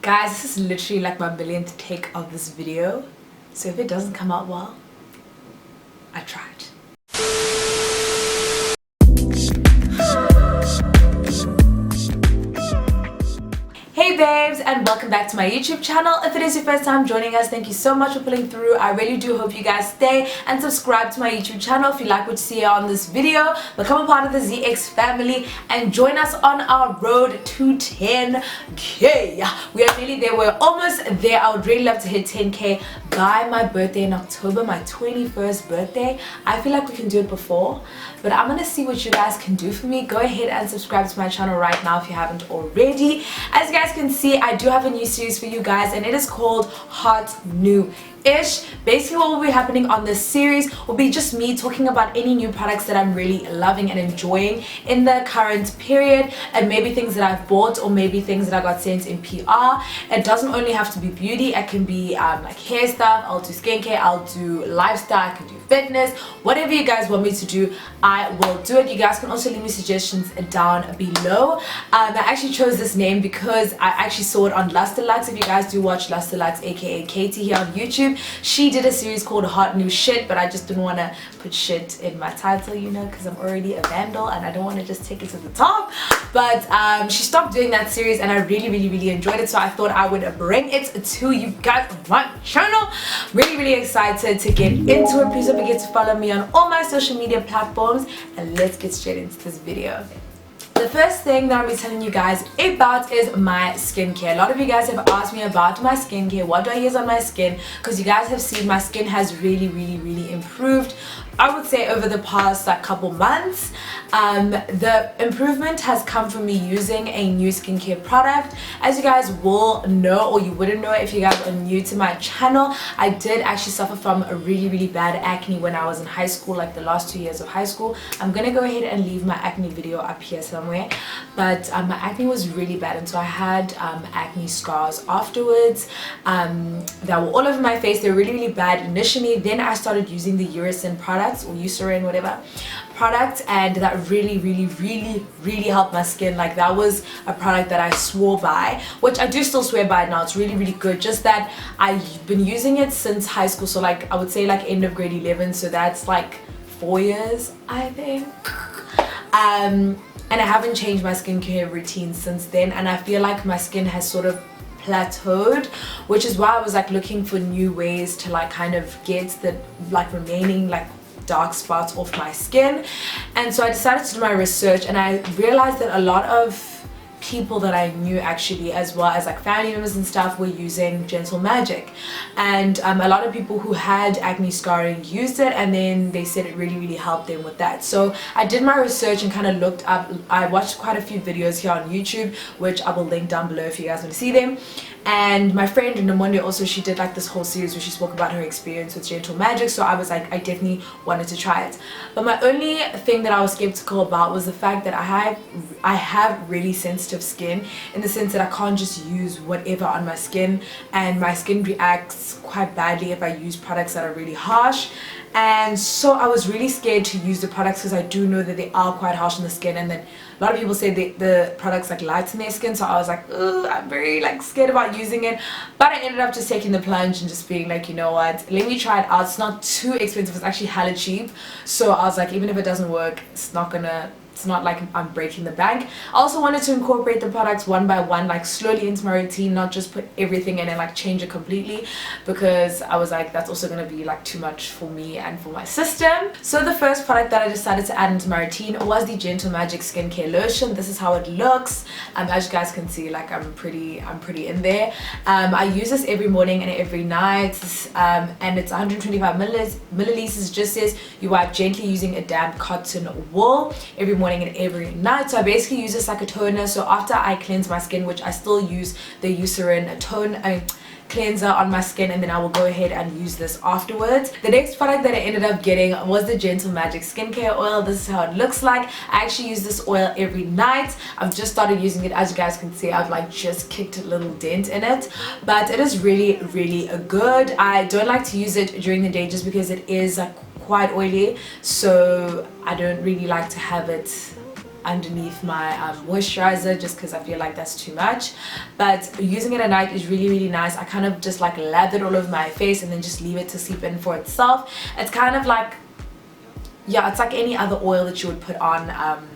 Guys, this is literally like my millionth take of this video, so if it doesn't come out well, I tried. Hey babes, and welcome back to my YouTube channel. If it is your first time joining us, thank you so much for pulling through. I really do hope you guys stay and subscribe to my YouTube channel if you like what you see here on this video. Become a part of the ZX family and join us on our road to 10K. We are nearly there. We're almost there. I would really love to hit 10K by my birthday in October, my 21st birthday. I feel like we can do it before, but I'm gonna see what you guys can do for me. Go ahead and subscribe to my channel right now if you haven't already. As you guys can see, I do have a new series for you guys, and it is called Hot New-ish. Basically what will be happening on this series will be just me talking about any new products that I'm really loving and enjoying in the current period, and maybe things that I've bought or maybe things that I got sent in PR. It doesn't only have to be beauty, it can be like hair stuff. I'll do skincare, I'll do lifestyle, I can do fitness, whatever you guys want me to do, I will do it. You guys can also leave me suggestions down below. I actually chose this name because I actually saw it on Lusterlux. If you guys do watch Lusterlux, aka Katie here on YouTube, she did a series called Hot New Shit, but I just didn't want to put shit in my title, you know, because I'm already a vandal and I don't want to just take it to the top. But she stopped doing that series and I really enjoyed it, so I thought I would bring it to you guys on my channel. Really excited to get into it. Please don't forget to follow me on all my social media platforms, and let's get straight into this video. The first thing that I'll be telling you guys about is my skincare. A lot of you guys have asked me about my skincare. What do I use on my skin? Because you guys have seen my skin has really improved, I would say, over the past like couple months. The improvement has come from me using a new skincare product. As you guys will know, or you wouldn't know if you guys are new to my channel, I did actually suffer from a really bad acne when I was in high school, like the last 2 years of high school. I'm gonna go ahead and leave my acne video up here somewhere, but my acne was really bad, and so I had acne scars afterwards that were all over my face. They were really bad initially. Then I started using the Eucerin products, or Eucerin, whatever product, and that really helped my skin. Like, that was a product that I swore by, which I do still swear by now. It's really good, just that I've been using it since high school, so like I would say like end of grade 11, so that's like 4 years, I think. And I haven't changed my skincare routine since then, and I feel like my skin has sort of plateaued, which is why I was like looking for new ways to like kind of get the like remaining like dark spots off my skin. And so I decided to do my research, and I realized that a lot of people that I knew, actually, as well as like family members and stuff, were using Gentle Magic, and a lot of people who had acne scarring used it, and then they said it really helped them with that. So I did my research and kind of looked up. I watched quite a few videos here on YouTube, which I will link down below if you guys want to see them. And my friend Namonde also, she did like this whole series where she spoke about her experience with Gentle Magic, so I was like, I definitely wanted to try it. But my only thing that I was skeptical about was the fact that I have really sensitive skin, in the sense that I can't just use whatever on my skin, and my skin reacts quite badly if I use products that are really harsh. And so I was really scared to use the products, because I do know that they are quite harsh on the skin, and then a lot of people say the products like lighten their skin, so I was like, I'm very like scared about using it. But I ended up just taking the plunge and just being like, you know what, let me try it out. It's not too expensive, it's actually hella cheap, so I was like, even if it doesn't work, it's not like I'm breaking the bank. I also wanted to incorporate the products one by one, like slowly into my routine, not just put everything in and like change it completely, because I was like, that's also going to be like too much for me and for my system. So the first product that I decided to add into my routine was the Gentle Magic skincare lotion. This is how it looks. As you guys can see, like I'm pretty in there. I use this every morning and every night, and it's 125 milliliters. It just says you wipe gently using a damp cotton wool every morning and every night. So I basically use this like a toner. So after I cleanse my skin, which I still use the Eucerin cleanser on my skin, and then I will go ahead and use this afterwards. The next product that I ended up getting was the Gentle Magic skincare oil. This is how it looks like. I actually use this oil every night. I've just started using it. As you guys can see, I've like just kicked a little dent in it, but it is really good. I don't like to use it during the day just because it is like quite oily, so I don't really like to have it underneath my moisturizer, just because I feel like that's too much. But using it at night is really nice. I kind of just like lather it all over my face and then just leave it to seep in for itself. It's kind of like, yeah, it's like any other oil that you would put on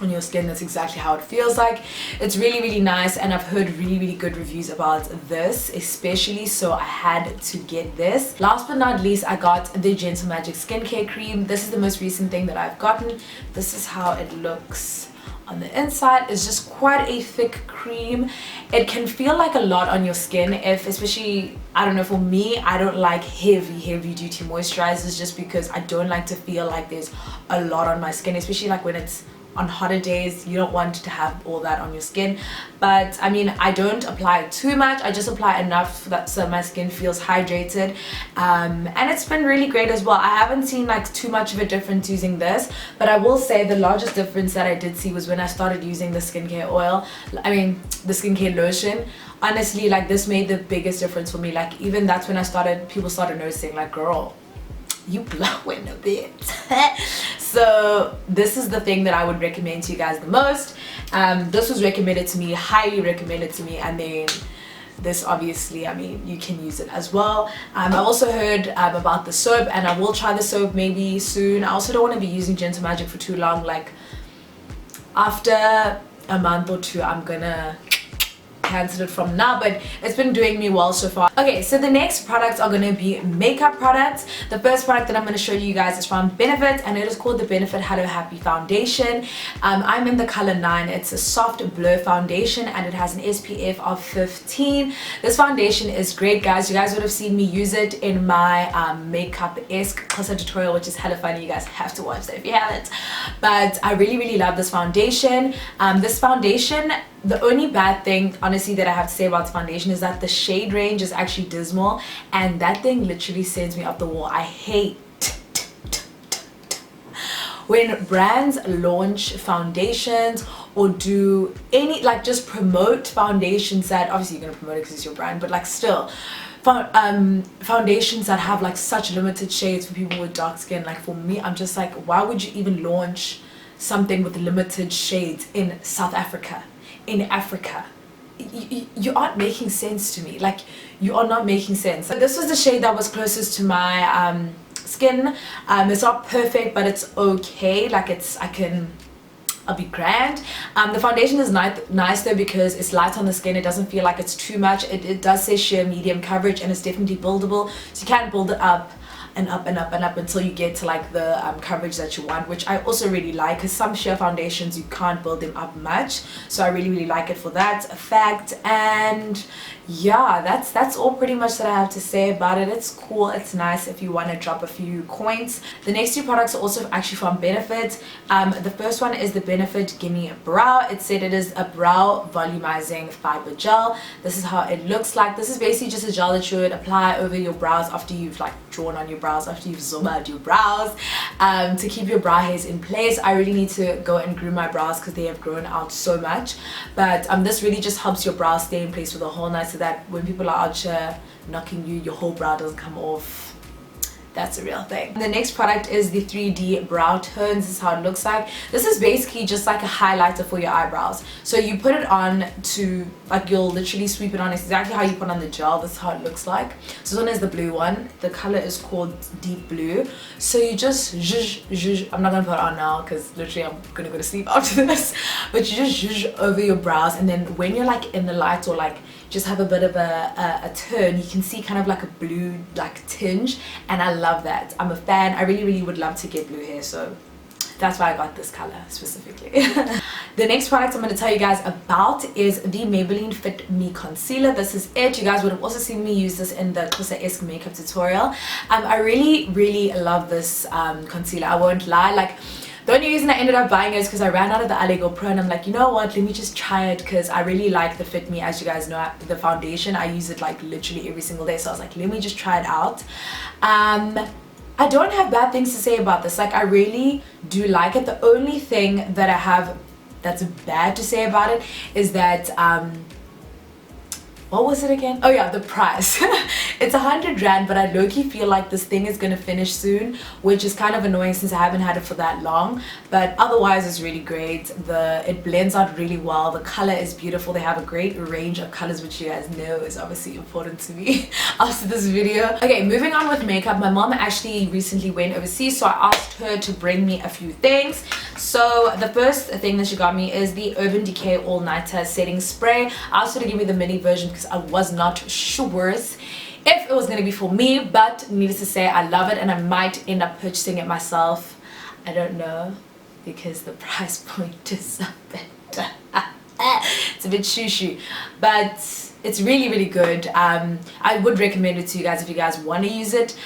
your skin. That's exactly how it feels like. It's really nice, and I've heard really good reviews about this especially, so I had to get this. Last but not least, I got the Gentle Magic skincare cream. This is the most recent thing that I've gotten. This is how it looks on the inside. It's just quite a thick cream. It can feel like a lot on your skin, if especially, I don't know, for me, I don't like heavy duty moisturizers, just because I don't like to feel like there's a lot on my skin, especially like when it's on hotter days. You don't want to have all that on your skin. But I mean, I don't apply too much. I just apply enough that so my skin feels hydrated, and it's been really great as well. I haven't seen like too much of a difference using this, but I will say the largest difference that I did see was when I started using the skincare oil, I mean the skincare lotion. Honestly, like this made the biggest difference for me. Like even that's when people started noticing, like, girl, you glowing a bit. So this is the thing that I would recommend to you guys the most. This was recommended to me, highly recommended to me, and then this, obviously, I mean, you can use it as well. I also heard about the soap, and I will try the soap maybe soon. I also don't want to be using Gentle Magic for too long. Like after a month or two, I'm gonna cancel it from now, but it's been doing me well so far. Okay, so the next products are going to be makeup products. The first product that I'm going to show you guys is from Benefit, and it is called the Benefit Hello Happy Foundation. I'm in the color 9. It's a soft blur foundation, and it has an SPF of 15. This foundation is great, guys. You guys would have seen me use it in my makeup-esque tutorial, which is hella funny. You guys have to watch that if you haven't. But I really love this foundation. The only bad thing, honestly, that I have to say about this foundation is that the shade range is actually dismal, and that thing literally sends me up the wall. I hate when brands launch foundations or do any, like, just promote foundations that, obviously you're gonna promote it because it's your brand, but like still, foundations that have like such limited shades for people with dark skin. Like for me, I'm just like, why would you even launch something with limited shades in South Africa? In Africa, you aren't making sense to me. Like, you are not making sense. So this was the shade that was closest to my skin. It's not perfect, but it's okay. Like, I'll be grand. The foundation is nice though, because it's light on the skin. It doesn't feel like it's too much. It does say sheer medium coverage, and it's definitely buildable, so you can build it up and up and up and up until you get to like the coverage that you want, which I also really like, because some sheer foundations you can't build them up much. So I really like it for that fact. And yeah, that's all pretty much that I have to say about it. It's cool, it's nice if you want to drop a few coins. The next two products are also actually from Benefit. The first one is the Benefit Gimme Brow. It said it is a brow volumizing fiber gel. This is how it looks like. This is basically just a gel that you would apply over your brows after you've like drawn on your brows, after you've zoomed out your brows, to keep your brow hairs in place. I really need to go and groom my brows because they have grown out so much, but this really just helps your brows stay in place for the whole night, so that when people are out here knocking you, your whole brow doesn't come off. That's a real thing. The next product is the 3D Brow Tones. This is how it looks like. This is basically just like a highlighter for your eyebrows. So you put it on to, like, you'll literally sweep it on. It's exactly how you put on the gel. This is how it looks like. So this one is the blue one. The color is called Deep Blue. So you just zhuzh. I'm not gonna put it on now because literally I'm gonna go to sleep after this. But you just zhuzh over your brows, and then when you're like in the light, or like just have a bit of a turn, you can see kind of like a blue like tinge, and I love that. I'm a fan. I really would love to get blue hair, so that's why I got this color specifically. The next product I'm going to tell you guys about is the Maybelline Fit Me Concealer. This is it. You guys would have also seen me use this in the Xhosa-esque makeup tutorial. I really love this concealer. I won't lie. Like, the only reason I ended up buying it is because I ran out of the Allego Pro, and I'm like, you know what, let me just try it, because I really like the Fit Me. As you guys know, the foundation, I use it like literally every single day, so I was like, let me just try it out. I don't have bad things to say about this. Like, I really do like it. The only thing that I have that's bad to say about it is that what was it again? Oh yeah, the price. It's 100 rand, but I low-key feel like this thing is gonna finish soon, which is kind of annoying since I haven't had it for that long. But otherwise it's really great. It blends out really well. The color is beautiful. They have a great range of colors, which you guys know is obviously important to me after this video. Okay, moving on with makeup. My mom actually recently went overseas, so I asked her to bring me a few things. So the first thing that she got me is the Urban Decay All Nighter Setting Spray. I asked her to give me the mini version because I was not sure if it was going to be for me, but needless to say, I love it and I might end up purchasing it myself. I don't know, because the price point is a bit it's a bit shoo-shoo, but it's really good. I would recommend it to you guys if you guys want to use it,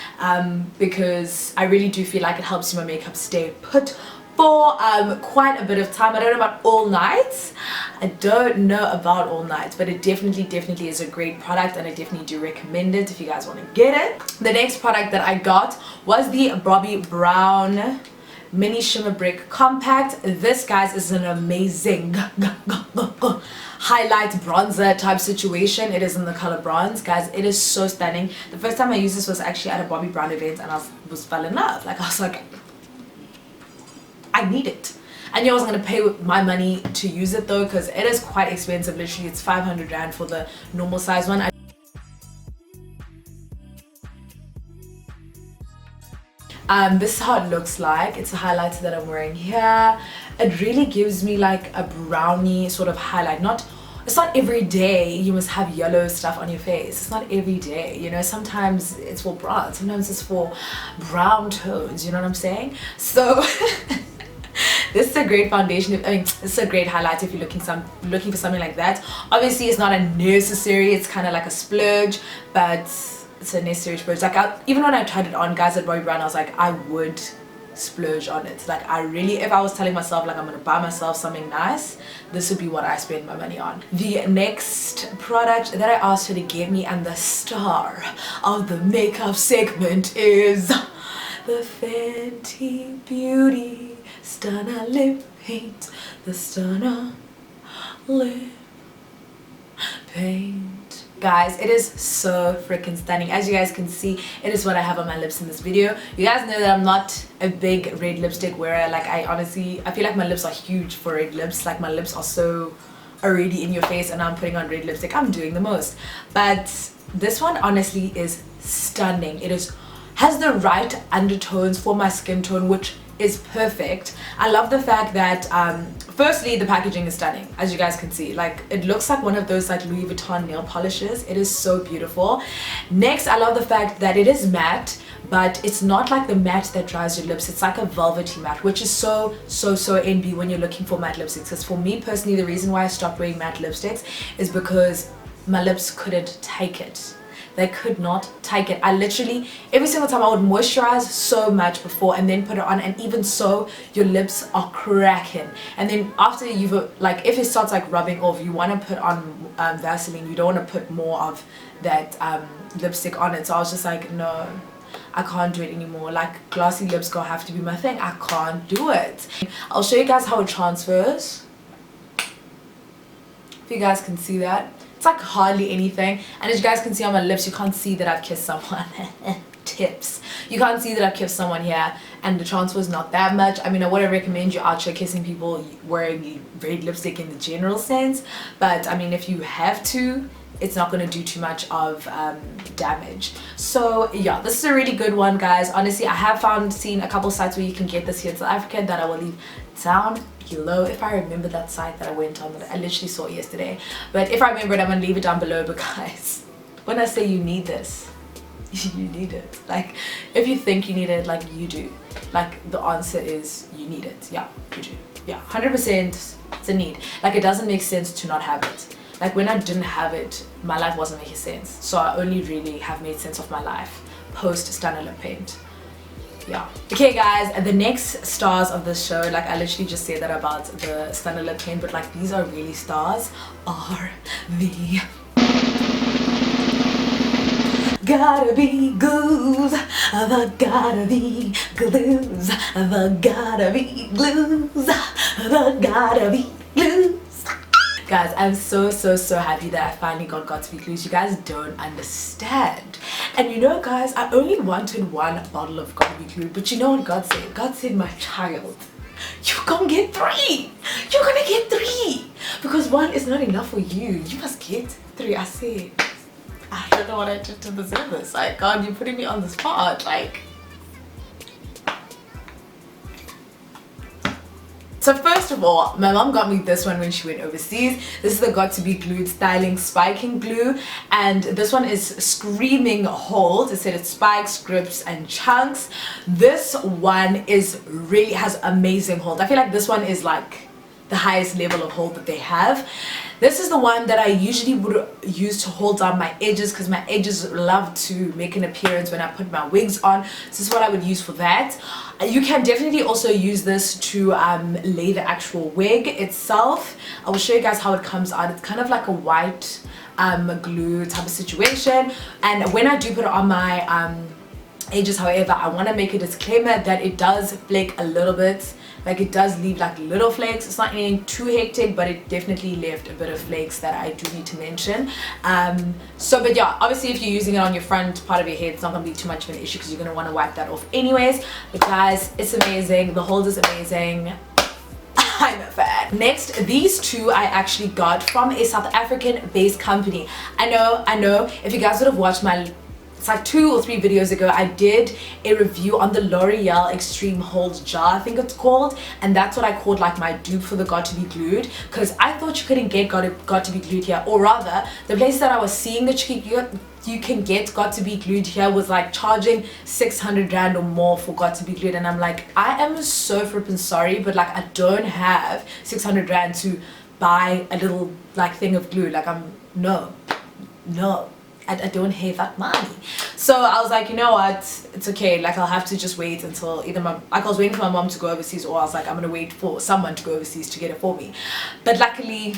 because I really do feel like it helps my makeup stay put for quite a bit of time. I don't know about all nights. I don't know about all nights, but it definitely is a great product, and I definitely do recommend it if you guys want to get it. The next product that I got was the Bobbi Brown Mini Shimmer Brick Compact. This, guys, is an amazing highlight bronzer type situation. It is in the color bronze, guys. It is so stunning. The first time I used this was actually at a Bobbi Brown event, and I fell in love. Like, I was like, I need it. I knew I wasn't going to pay with my money to use it though, because it is quite expensive. Literally, it's 500 rand for the normal size one. This is how it looks like. It's a highlighter that I'm wearing here. It really gives me like a brownie sort of highlight. It's not every day you must have yellow stuff on your face. It's not every day, you know. Sometimes it's for bronze, sometimes it's for brown tones, you know what I'm saying? So this is a great foundation. I mean, this is a great highlight if you're looking for something like that. Obviously, it's not a necessary. It's kind of like a splurge, but it's a necessary splurge. Like, even when I tried it on, guys, at Bobbi Brown, I was like, I would splurge on it. Like, I really, if I was telling myself like I'm gonna buy myself something nice, this would be what I spend my money on. The next product that I asked her to give me, and the star of the makeup segment, is the Fenty Beauty Stunner Lip Paint. The Stunner Lip Paint. Guys, it is so freaking stunning. As you guys can see, it is what I have on my lips in this video. You guys know that I'm not a big red lipstick wearer. Like, I feel like my lips are huge for red lips. Like, my lips are so already in your face, and now I'm putting on red lipstick. I'm doing the most. But this one honestly is stunning. It has the right undertones for my skin tone, which is perfect. I love the fact that firstly, the packaging is stunning, as you guys can see. Like, it looks like one of those like Louis Vuitton nail polishes. It is so beautiful. Next, I love the fact that it is matte, but it's not like the matte that dries your lips. It's like a velvety matte, which is so NB when you're looking for matte lipsticks. Because for me personally, the reason why I stopped wearing matte lipsticks is because my lips couldn't take it. They could not take it. I literally, every single time I would moisturize so much before and then put it on, and even so, your lips are cracking. And then after you've, like, if it starts like rubbing off, you want to put on Vaseline. You don't want to put more of that lipstick on it. So I was just like, no, I can't do it anymore. Like, glossy lips gonna have to be my thing. I can't do it. I'll show you guys how it transfers. If you guys can see that. It's like hardly anything, and as you guys can see on my lips, you can't see that I've kissed someone. Tips. You can't see that I've kissed someone here, and the transfer is not that much. I mean, I wouldn't recommend you out here kissing people wearing red lipstick in the general sense, but I mean, if you have to, it's not going to do too much of damage. So yeah, this is a really good one, guys. Honestly, I have seen a couple sites where you can get this here in South Africa that I will leave down below, if I remember that site that I went on, that I literally saw it yesterday. But if I remember it, I'm gonna leave it down below, because when I say you need this, you need it. Like, if you think you need it, like, you do. Like, the answer is you need it. Yeah, you do. Yeah, 100% it's a need. Like, it doesn't make sense to not have it. Like, when I didn't have it, my life wasn't making sense. So I only really have made sense of my life post Stunner Lip Paint. Yeah. Okay, guys, the next stars of this show, like, I literally just said that about the Stunner Lip Paint, but like, these are really stars, are the gotta be glues, the gotta be glues, the gotta be glues, the gotta be glues. Guys, I'm so happy that I finally got GOT2B glues. You guys don't understand. And you know guys, I only wanted one bottle of GOT2B glue, but you know what God said? God said, my child, you're gonna get 3. You're gonna get 3 because 1 is not enough for you. You must get 3. I said, I don't know what I did to deserve this. Like, God, you're putting me on the spot. Like, so first of all, my mom got me this one when she went overseas. This is the GOT2B Glued Styling Spiking Glue, and this one is Screaming Hold. It said it spikes, grips, and chunks. This one is really has amazing hold. I feel like this one is like the highest level of hold that they have. This is the one that I usually would use to hold down my edges because my edges love to make an appearance when I put my wigs on. So this is what I would use for that. You can definitely also use this to lay the actual wig itself. I will show you guys how it comes out. It's kind of like a white glue type of situation, and when I do put it on my edges, however, I want to make a disclaimer that it does flake a little bit. Like, it does leave like little flakes. It's not anything too hectic, but it definitely left a bit of flakes that I do need to mention. But yeah, obviously if you're using it on your front part of your head, it's not gonna be too much of an issue because you're gonna want to wipe that off anyways. But guys, it's amazing. The hold is amazing. I'm a fan. Next, these two I actually got from a South African based company. I know if you guys would have watched my, it's like 2 or 3 videos ago, I did a review on the L'Oreal Extreme Hold Jar, I think it's called, and that's what I called like my dupe for the GOT2B glued, because I thought you couldn't get GOT2B glued here, or rather the place that I was seeing that you can get GOT2B glued here was like charging 600 rand or more for GOT2B glued, and I'm like, I am so flippin' sorry, but like I don't have 600 rand to buy a little like thing of glue. Like, no, I don't have that money. So I was like, you know what, it's okay, like I'll have to just wait until either I was waiting for my mom to go overseas, or I was like, I'm gonna wait for someone to go overseas to get it for me. But luckily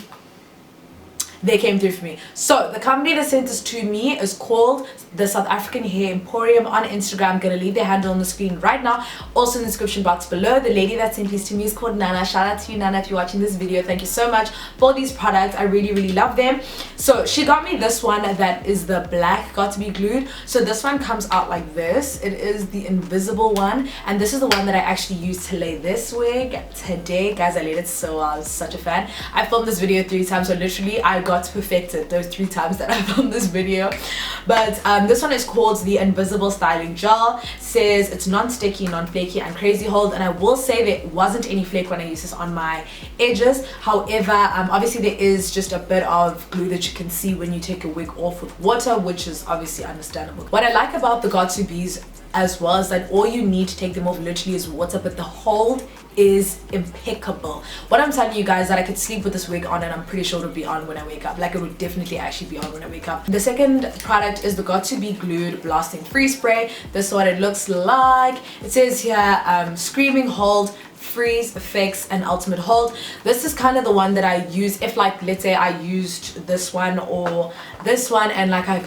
they came through for me. So the company that sent this to me is called the South African Hair Emporium on Instagram. I'm gonna leave their handle on the screen right now, also in the description box below. The lady that sent these to me is called Nana. Shout out to you, Nana, if you're watching this video. Thank you so much for these products. I really love them. So she got me this one that is the black GOT2B glued. So this one comes out like this. It is the invisible one, and this is the one that I actually used to lay this wig today. Guys, I laid it so well. I was such a fan. I filmed this video 3 times, so literally I got perfected those 3 times that I filmed this video. But this one is called the Invisible Styling Gel. Says it's non-sticky, non-flaky, and crazy hold. And I will say there wasn't any flake when I used this on my edges. However, obviously there is just a bit of glue that you can see when you take a wig off with water, which is obviously understandable. What I like about the GOT2Bs as well is that all you need to take them off literally is water, but the hold is impeccable. What I'm telling you guys, that I could sleep with this wig on and I'm pretty sure it would be on when I wake up. Like, it would definitely actually be on when I wake up. The second product is the GOT2B Glued Blasting Freeze Spray. This is what it looks like. It says here Screaming Hold, Freeze, Fix, and Ultimate Hold. This is kind of the one that I use if, like, let's say I used this one or this one and like I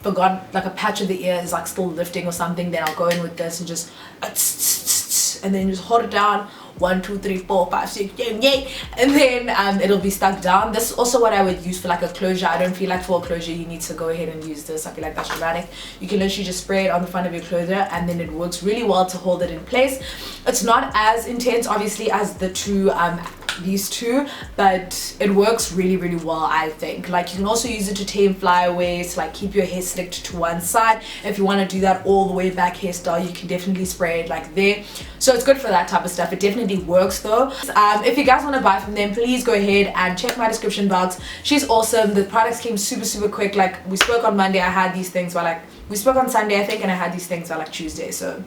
forgot, like a patch of the ear is like still lifting or something, then I'll go in with this and just and then just hold it down 1 2 3 4 5 6 7 8, and then it'll be stuck down. This is also what I would use for like a closure. I don't feel like for a closure you need to go ahead and use this. I feel like that's dramatic. You can literally just spray it on the front of your closure and then it works really well to hold it in place. It's not as intense obviously as the two these two, but it works really well, I think. Like, you can also use it to tame flyaways, to like keep your hair slicked to one side. If you want to do that all the way back hairstyle, you can definitely spray it like there. So it's good for that type of stuff. It definitely works though. If you guys want to buy from them, please go ahead and check my description box. She's awesome. The products came super quick. Like, we spoke on Monday, I had these things by like, we spoke on Sunday I think, and I had these things by like Tuesday. So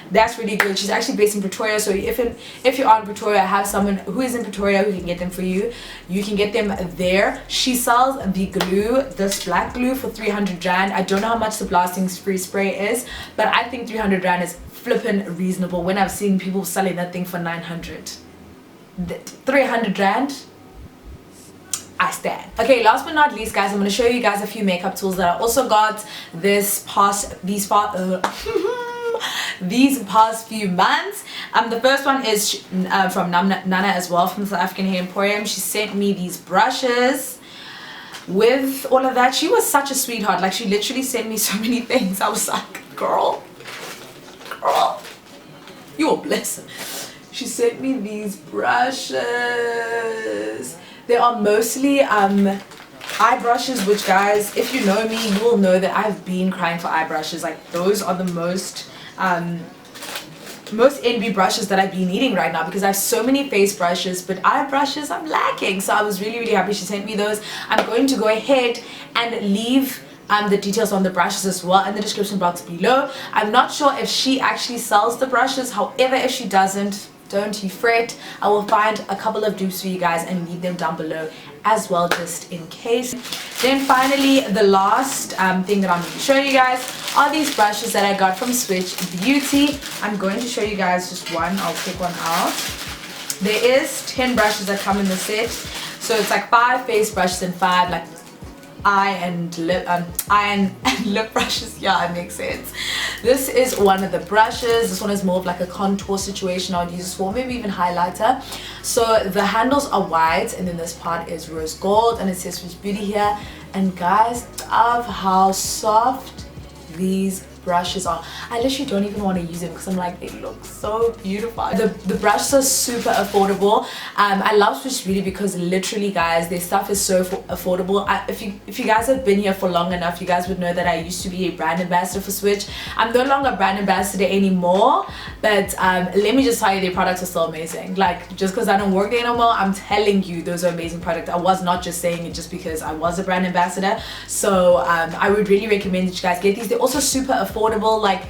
that's really good. She's actually based in Pretoria, so if you are in Pretoria, have someone who is in Pretoria who can get them for you. You can get them there. She sells the glue, this black glue, for 300 rand. I don't know how much the blasting free spray is, but I think 300 rand is flippin' reasonable when I've seen people selling that thing for 900. 300 rand, I stand. Okay, last but not least guys, I'm going to show you guys a few makeup tools that I also got these past few months. The first one is from Nana as well, from the South African Hair Emporium. She sent me these brushes with all of that. She was such a sweetheart. Like, she literally sent me so many things. I was like, girl, you a blessing. She sent me these brushes. They are mostly eye brushes, which, guys, if you know me, you will know that I've been crying for eye brushes. Like, those are the most envy brushes that I've been needing right now, because I have so many face brushes, but eye brushes I'm lacking. So I was really happy she sent me those. I'm going to go ahead and leave the details on the brushes as well in the description box below. I'm not sure if she actually sells the brushes. However, if she doesn't, don't you fret. I will find a couple of dupes for you guys and leave them down below as well, just in case. Then finally, the last thing that I'm going to show you guys are these brushes that I got from Switch Beauty. I'm going to show you guys just one. I'll take one out. There is 10 brushes that come in the set, so it's like 5 face brushes and 5 like eye and lip brushes. Yeah, it makes sense. This is one of the brushes. This one is more of like a contour situation. I would use this for, maybe even highlighter. So the handles are white, and then this part is rose gold, and it says Switch Beauty here. And guys, of how soft these brushes are. I literally don't even want to use them because I'm like, they look so beautiful. The brushes are super affordable. I love Switch Beauty because literally, guys, their stuff is so affordable. If you guys have been here for long enough, you guys would know that I used to be a brand ambassador for Switch. I'm no longer a brand ambassador anymore, but let me just tell you, their products are still amazing. Like, just because I don't work there no more, I'm telling you, those are amazing products. I was not just saying it just because I was a brand ambassador. So I would really recommend that you guys get these. They're also super affordable. Like,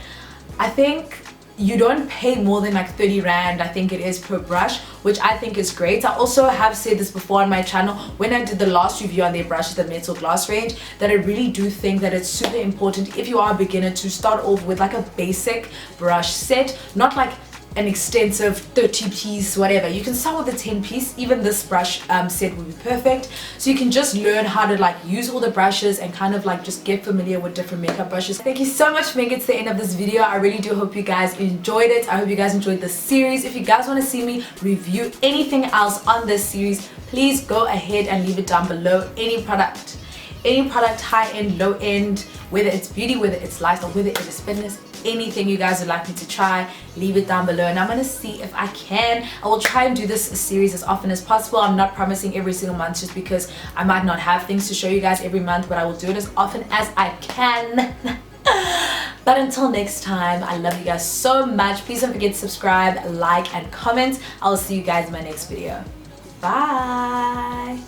I think you don't pay more than like 30 rand, I think it is, per brush, which I think is great. I also have said this before on my channel when I did the last review on their brushes, the metal glass range, that I really do think that it's super important, if you are a beginner, to start off with like a basic brush set, not like an extensive 30 piece whatever. You can start with a 10 piece. Even this brush set would be perfect, so you can just learn how to like use all the brushes and kind of like just get familiar with different makeup brushes. Thank you so much for making it to the end of this video. I really do hope you guys enjoyed it. I hope you guys enjoyed this series. If you guys want to see me review anything else on this series, please go ahead and leave it down below. Any product, high end, low end, whether it's beauty, whether it's lifestyle, whether it is fitness, anything you guys would like me to try, leave it down below, and I'm gonna see if I can. I will try and do this series as often as possible. I'm not promising every single month, just because I might not have things to show you guys every month, but I will do it as often as I can. But until next time, I love you guys so much. Please don't forget to subscribe, like, and comment. I will see you guys in my next video. Bye.